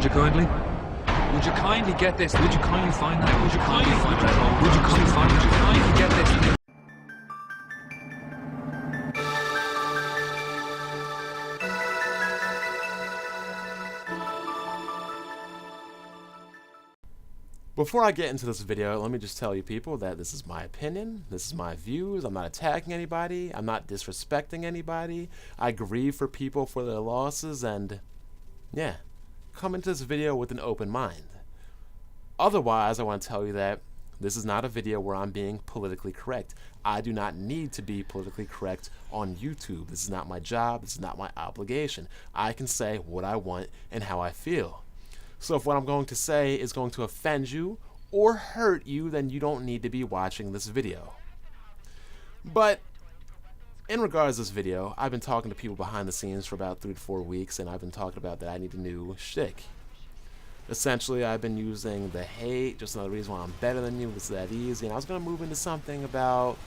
you kindly? Would you kindly get this? Would you kindly find that? Would you kindly find that? Would you kindly find? Would you kindly get this? Before I get into this video, let me just tell you people that this is my opinion, this is my views. I'm not attacking anybody, I'm not disrespecting anybody. I grieve for people for their losses, and yeah, come into this video with an open mind. Otherwise, I want to tell you that this is not a video where I'm being politically correct. I do not need to be politically correct on YouTube. This is not my job, this is not my obligation. I can say what I want and how I feel. So if what I'm going to say is going to offend you or hurt you, then you don't need to be watching this video. But in regards to this video, I've been talking to people behind the scenes for about 3 to 4 weeks, and I've been talking about that I need a new shtick. Essentially, I've been using the hate, just another reason why I'm better than you, it's that easy, and I was going to move into something about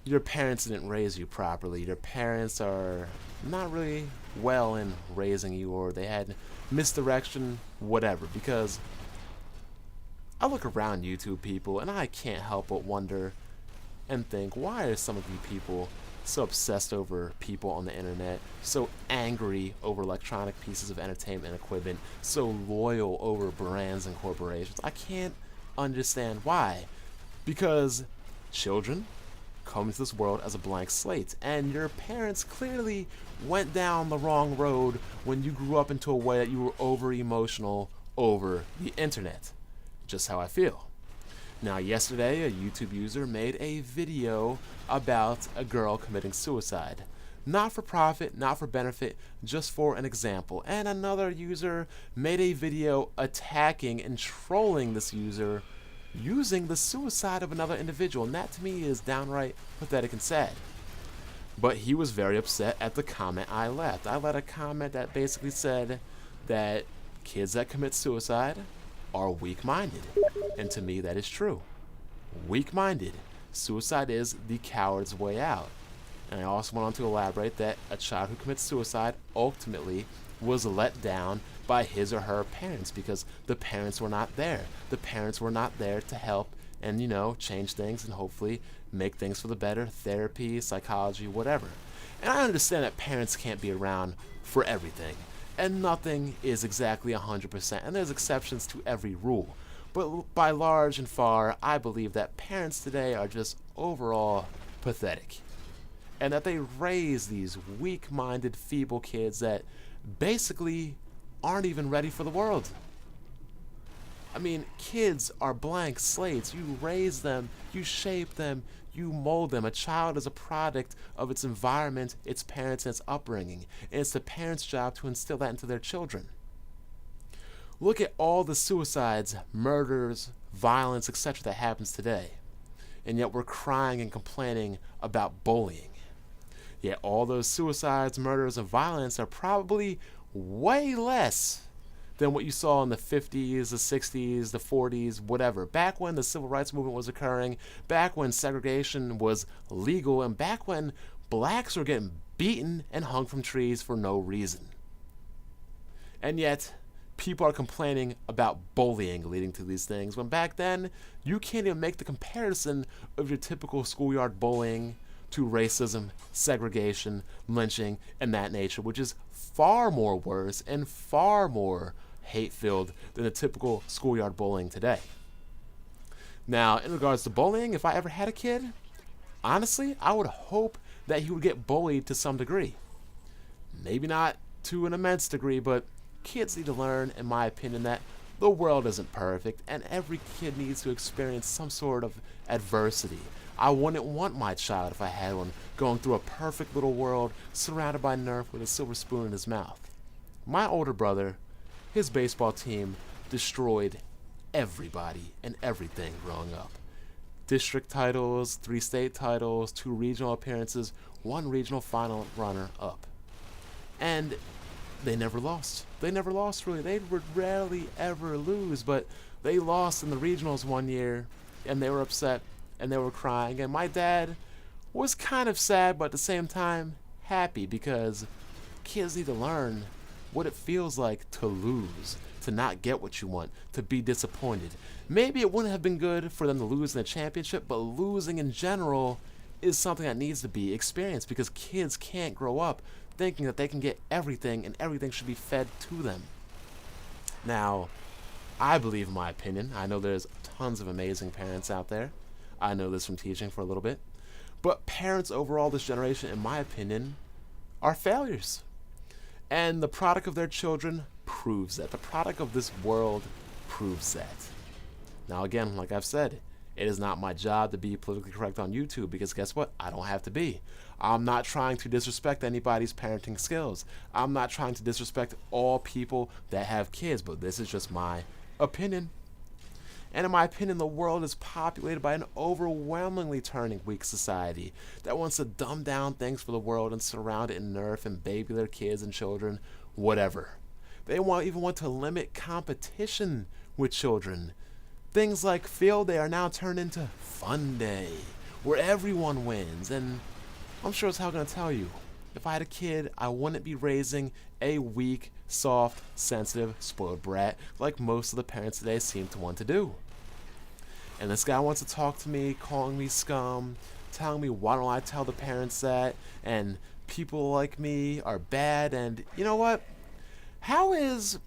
your parents didn't raise you properly. Your parents are not really well in raising you, or they had misdirection, whatever. Because I look around YouTube people and I can't help but wonder and think, why are some of you people so obsessed over people on the internet, so angry over electronic pieces of entertainment equipment, so loyal over brands and corporations? I can't understand why. Because children come into this world as a blank slate, and your parents clearly went down the wrong road when you grew up into a way that you were over emotional over the internet. Just how I feel. Now, yesterday a YouTube user made a video about a girl committing suicide. Not for profit, not for benefit, just for an example. And another user made a video attacking and trolling this user using the suicide of another individual, and that to me is downright pathetic and sad. But he was very upset at the comment I left. I left a comment that basically said that kids that commit suicide are weak-minded, and to me that is true. Weak-minded. Suicide is the coward's way out. And I also went on to elaborate that a child who commits suicide ultimately was let down by his or her parents because the parents were not there. The parents were not there to help and, you know, change things and hopefully make things for the better, therapy, psychology, whatever. And I understand that parents can't be around for everything, and nothing is exactly 100%, and there's exceptions to every rule. But by large and far, I believe that parents today are just overall pathetic, and that they raise these weak-minded, feeble kids that basically aren't even ready for the world. I mean, kids are blank slates. You raise them, you shape them, you mold them. A child is a product of its environment, its parents, and its upbringing. And it's the parents' job to instill that into their children. Look at all the suicides, murders, violence, etc. that happens today. And yet we're crying and complaining about bullying. Yet all those suicides, murders, and violence are probably way less than what you saw in the 50s, the 60s, the 40s, whatever. Back when the civil rights movement was occurring, back when segregation was legal, and back when blacks were getting beaten and hung from trees for no reason. And yet, people are complaining about bullying leading to these things, when back then, you can't even make the comparison of your typical schoolyard bullying to racism, segregation, lynching, and that nature, which is far more worse and far more hate-filled than the typical schoolyard bullying today. Now, in regards to bullying, if I ever had a kid, honestly, I would hope that he would get bullied to some degree. Maybe not to an immense degree, but kids need to learn, in my opinion, that the world isn't perfect, and every kid needs to experience some sort of adversity. I wouldn't want my child, if I had one, going through a perfect little world surrounded by Nerf with a silver spoon in his mouth. My older brother, his baseball team destroyed everybody and everything growing up. District titles, 3 state titles, 2 regional appearances, 1 regional final runner-up. And they never lost. They never lost, really. They would rarely ever lose, but they lost in the regionals one year, and they were upset, and they were crying. And my dad was kind of sad, but at the same time happy, because kids need to learn what it feels like to lose, to not get what you want, to be disappointed. Maybe it wouldn't have been good for them to lose in a championship, but losing in general is something that needs to be experienced, because kids can't grow up thinking that they can get everything and everything should be fed to them. Now, I believe, in my opinion, I know there's tons of amazing parents out there. I know this from teaching for a little bit. But parents overall this generation, in my opinion, are failures. And the product of their children proves that. The product of this world proves that. Now again, like I've said, it is not my job to be politically correct on YouTube, because guess what? I don't have to be. I'm not trying to disrespect anybody's parenting skills. I'm not trying to disrespect all people that have kids, but this is just my opinion. And in my opinion, the world is populated by an overwhelmingly turning weak society that wants to dumb down things for the world and surround it in nerf and baby their kids and children, whatever. They even want to limit competition with children. Things like field day are now turned into fun day, where everyone wins. And I'm sure as hell gonna tell you, if I had a kid, I wouldn't be raising a weak, soft, sensitive, spoiled brat like most of the parents today seem to want to do. And this guy wants to talk to me, calling me scum, telling me why don't I tell the parents that, and people like me are bad. And you know what? How is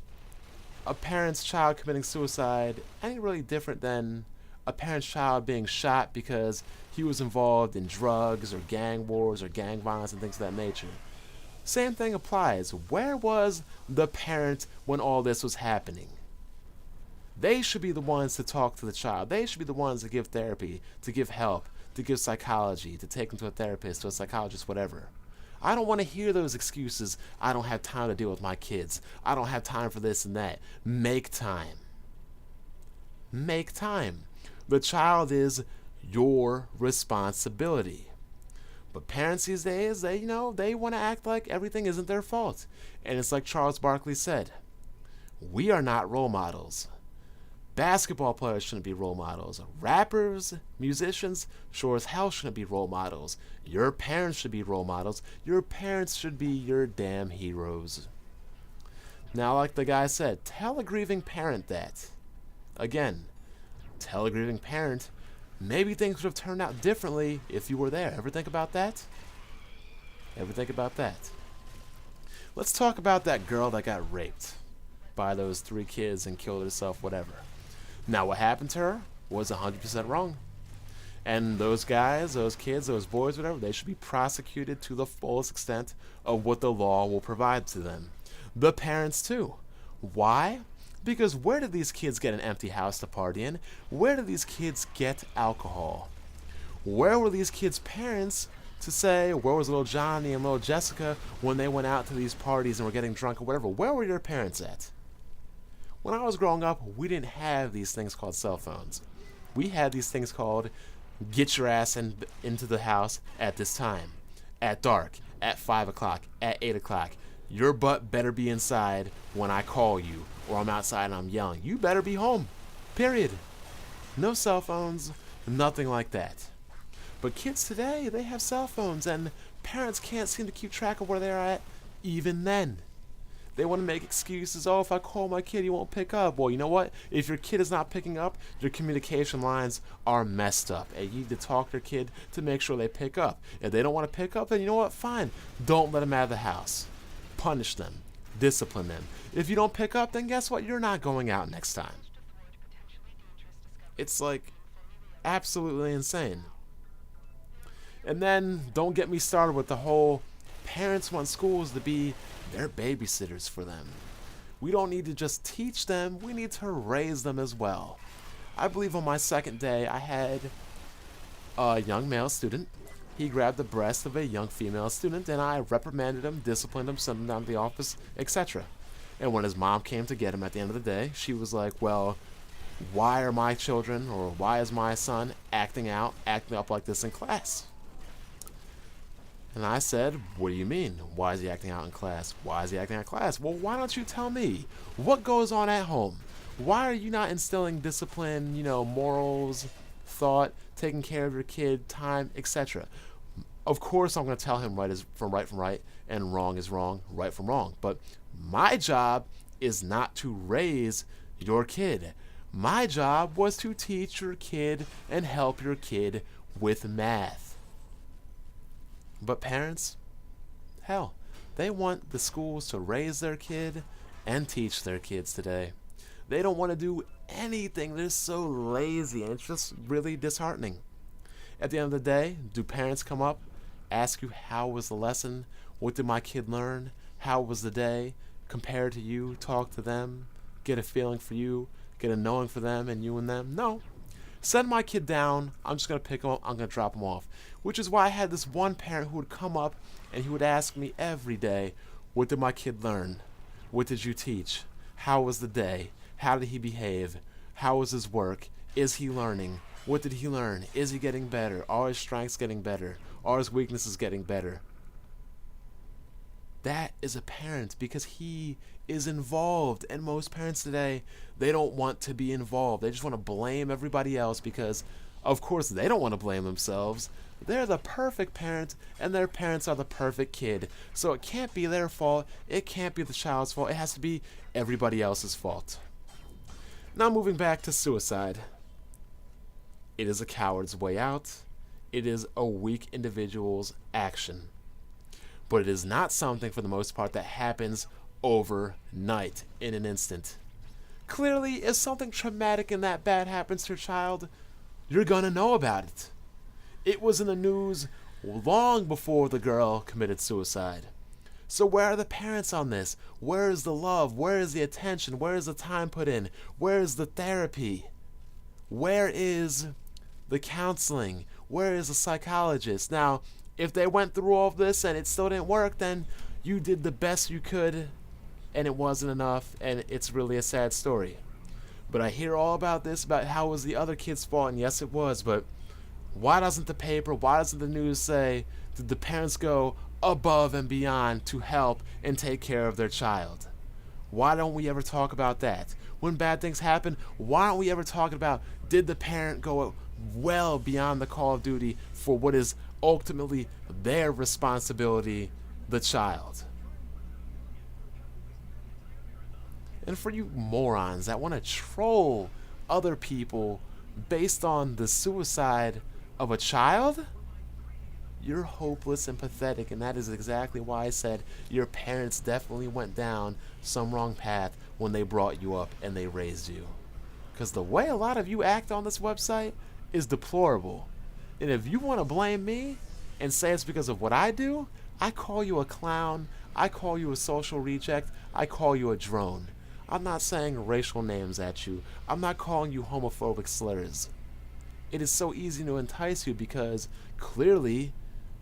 a parent's child committing suicide any really different than a parent's child being shot because he was involved in drugs or gang wars or gang violence and things of that nature? Same thing applies. Where was the parent when all this was happening? They should be the ones to talk to the child. They should be the ones to give therapy, to give help, to give psychology, to take them to a therapist, to a psychologist, whatever. I don't want to hear those excuses. I don't have time to deal with my kids. I don't have time for this and that. Make time. Make time. The child is your responsibility. But parents these days, they want to act like everything isn't their fault. And it's like Charles Barkley said, we are not role models. Basketball players shouldn't be role models. Rappers, musicians, sure as hell shouldn't be role models. Your parents should be role models. Your parents should be your damn heroes. Now, like the guy said, tell a grieving parent that. Again, tell a grieving parent, maybe things would have turned out differently if you were there. Ever think about that? Ever think about that? Let's talk about that girl that got raped by those 3 kids and killed herself, whatever. Now, what happened to her was 100% wrong. And those guys, those kids, those boys, whatever, they should be prosecuted to the fullest extent of what the law will provide to them. The parents, too. Why? Because where did these kids get an empty house to party in? Where did these kids get alcohol? Where were these kids' parents to say, where was little Johnny and little Jessica when they went out to these parties and were getting drunk or whatever? Where were your parents at? When I was growing up, we didn't have these things called cell phones. We had these things called get your ass into the house at this time, at dark, at 5 o'clock, at 8 o'clock. Your butt better be inside when I call you, or I'm outside and I'm yelling. You better be home, period. No cell phones, nothing like that. But kids today, they have cell phones, and parents can't seem to keep track of where they're at even then. They want to make excuses. Oh, if I call my kid, he won't pick up. Well, you know what? If your kid is not picking up, your communication lines are messed up. And you need to talk to your kid to make sure they pick up. If they don't want to pick up, then you know what? Fine. Don't let them out of the house. Punish them. Discipline them. If you don't pick up, then guess what? You're not going out next time. It's like absolutely insane. And then don't get me started with the whole parents want schools to be their babysitters for them. We don't need to just teach them, we need to raise them as well. I believe on my second day I had a young male student. He grabbed the breast of a young female student and I reprimanded him, disciplined him, sent him down to the office, etc. And when his mom came to get him at the end of the day, she was like, well, why are my children, or why is my son acting up like this in class? And I said, what do you mean? Why is he acting out in class? Why is he acting out in class? Well, why don't you tell me? What goes on at home? Why are you not instilling discipline, morals, thought, taking care of your kid, time, etc.? Of course I'm going to tell him right from right, and wrong is wrong, right from wrong. But My job is not to raise your kid. My job was to teach your kid and help your kid with math. But parents, hell, they want the schools to raise their kid and teach their kids today. They don't want to do anything. They're so lazy, and it's just really disheartening. At the end of the day, do parents come up, ask you how was the lesson? What did my kid learn? How was the day? Compare to you, talk to them, get a feeling for you, get a knowing for them and you and them? No. Send my kid down. I'm just going to pick him up. I'm going to drop him off. Which is why I had this one parent who would come up and he would ask me every day, what did my kid learn? What did you teach? How was the day? How did he behave? How was his work? Is he learning? What did he learn? Is he getting better? Are his strengths getting better? Are his weaknesses getting better? That is a parent, because he is involved. And most parents today, they don't want to be involved. They just want to blame everybody else because, of course, they don't want to blame themselves. They're the perfect parent, and their parents are the perfect kid. So it can't be their fault. It can't be the child's fault. It has to be everybody else's fault. Now moving back to suicide. It is a coward's way out. It is a weak individual's action. But it is not something, for the most part, that happens overnight, in an instant. Clearly, if something traumatic and that bad happens to your child, you're gonna know about it. It was in the news long before the girl committed suicide. So where are the parents on this? Where is the love? Where is the attention? Where is the time put in? Where is the therapy? Where is the counseling? Where is the psychologist? Now, if they went through all of this and it still didn't work, then you did the best you could and it wasn't enough, and it's really a sad story. But I hear all about this, about how it was the other kid's fault, and yes, it was, but why doesn't the paper, why doesn't the news say, did the parents go above and beyond to help and take care of their child? Why don't we ever talk about that? When bad things happen, why don't we ever talk about, did the parent go well beyond the call of duty for what is ultimately their responsibility, the child? And for you morons that want to troll other people based on the suicide of a child, you're hopeless and pathetic, and that is exactly why I said your parents definitely went down some wrong path when they brought you up and they raised you. Because the way a lot of you act on this website is deplorable. And if you want to blame me and say it's because of what I do, I call you a clown, I call you a social reject, I call you a drone. I'm not saying racial names at you. I'm not calling you homophobic slurs. It is so easy to entice you because clearly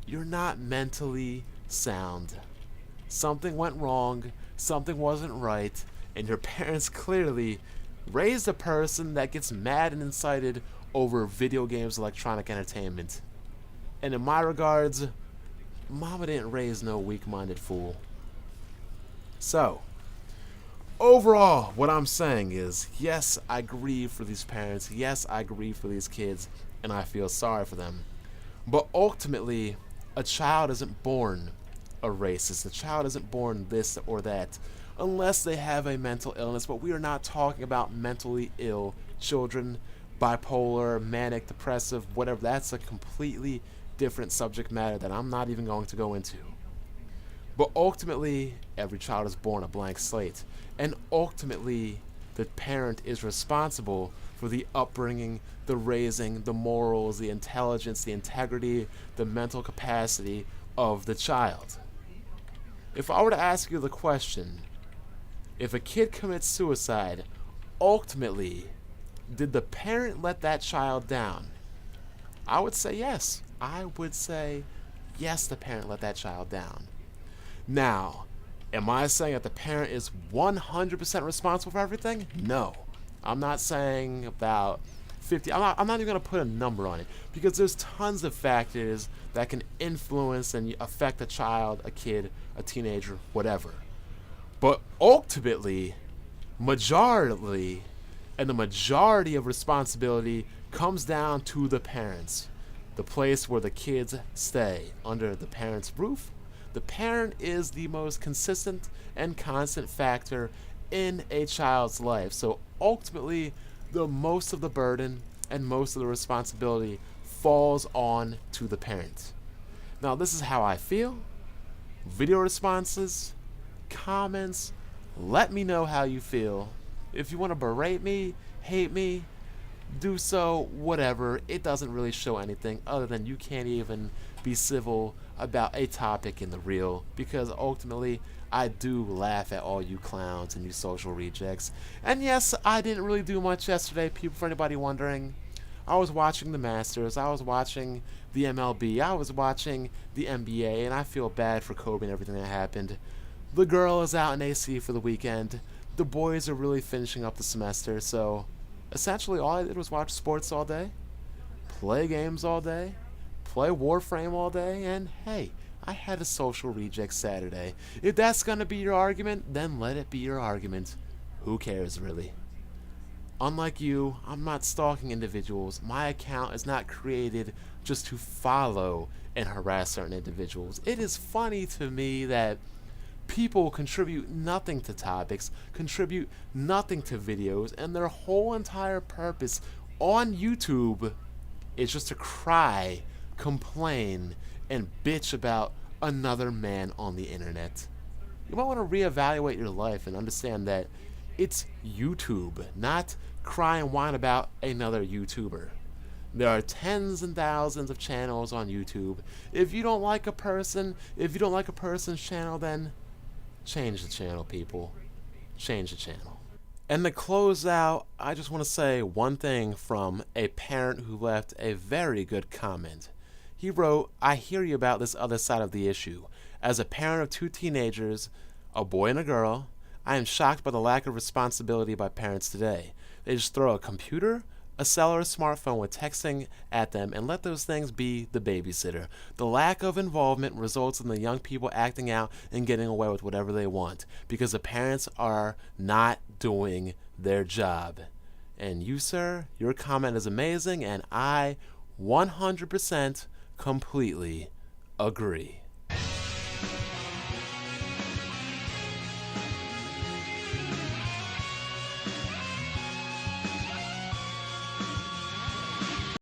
you're not mentally sound. Something went wrong, something wasn't right, and your parents clearly raised a person that gets mad and incited over video games, electronic entertainment. And in my regards, Mama didn't raise no weak-minded fool. So, overall, what I'm saying is, yes, I grieve for these parents, yes, I grieve for these kids, and I feel sorry for them. But ultimately, a child isn't born a racist. A child isn't born this or that, unless they have a mental illness. But we are not talking about mentally ill children, bipolar, manic, depressive, whatever. That's a completely different subject matter that I'm not even going to go into. But ultimately, every child is born a blank slate. And ultimately, the parent is responsible for the upbringing, the raising, the morals, the intelligence, the integrity, the mental capacity of the child. If I were to ask you the question, if a kid commits suicide, ultimately, did the parent let that child down? I would say yes. I would say yes, the parent let that child down. Now, am I saying that the parent is 100% responsible for everything? No. I'm not saying about 50. I'm not even going to put a number on it, because there's tons of factors that can influence and affect a child, a kid, a teenager, whatever. But ultimately, the majority of responsibility comes down to the parents. The place where the kids stay, under the parents' roof, The parent is the most consistent and constant factor in a child's life. So ultimately, the most of the burden and most of the responsibility falls on to the parent. Now, this is how I feel. Video responses, comments, let me know how you feel. If you want to berate me, hate me, do so, whatever. It doesn't really show anything other than you can't even be civil about a topic in the reel, because ultimately I do laugh at all you clowns and you social rejects. And yes, I didn't really do much yesterday, people, for anybody wondering. I was watching the Masters, I was watching the MLB, I was watching the NBA, and I feel bad for Kobe and everything that happened. The girl is out in AC for the weekend. The boys are really finishing up the semester, so essentially all I did was watch sports all day, play games all day, play Warframe all day, and hey, I had a social reject Saturday. If that's gonna be your argument, then let it be your argument. Who cares, really? Unlike you, I'm not stalking individuals. My account is not created just to follow and harass certain individuals. It is funny to me that people contribute nothing to topics, contribute nothing to videos, and their whole entire purpose on YouTube is just to cry, complain, and bitch about another man on the internet. You might want to reevaluate your life and understand that it's YouTube, not cry and whine about another YouTuber. There are tens and thousands of channels on YouTube. If you don't like a person, if you don't like a person's channel, then change the channel, people. Change the channel. And to close out, I just want to say one thing from a parent who left a very good comment. He wrote, "I hear you about this other side of the issue. As a parent of 2 teenagers, a boy and a girl, I am shocked by the lack of responsibility by parents today. They just throw a computer, a cell, or a smartphone with texting at them and let those things be the babysitter. The lack of involvement results in the young people acting out and getting away with whatever they want because the parents are not doing their job." And you, sir, your comment is amazing, and I 100% completely agree.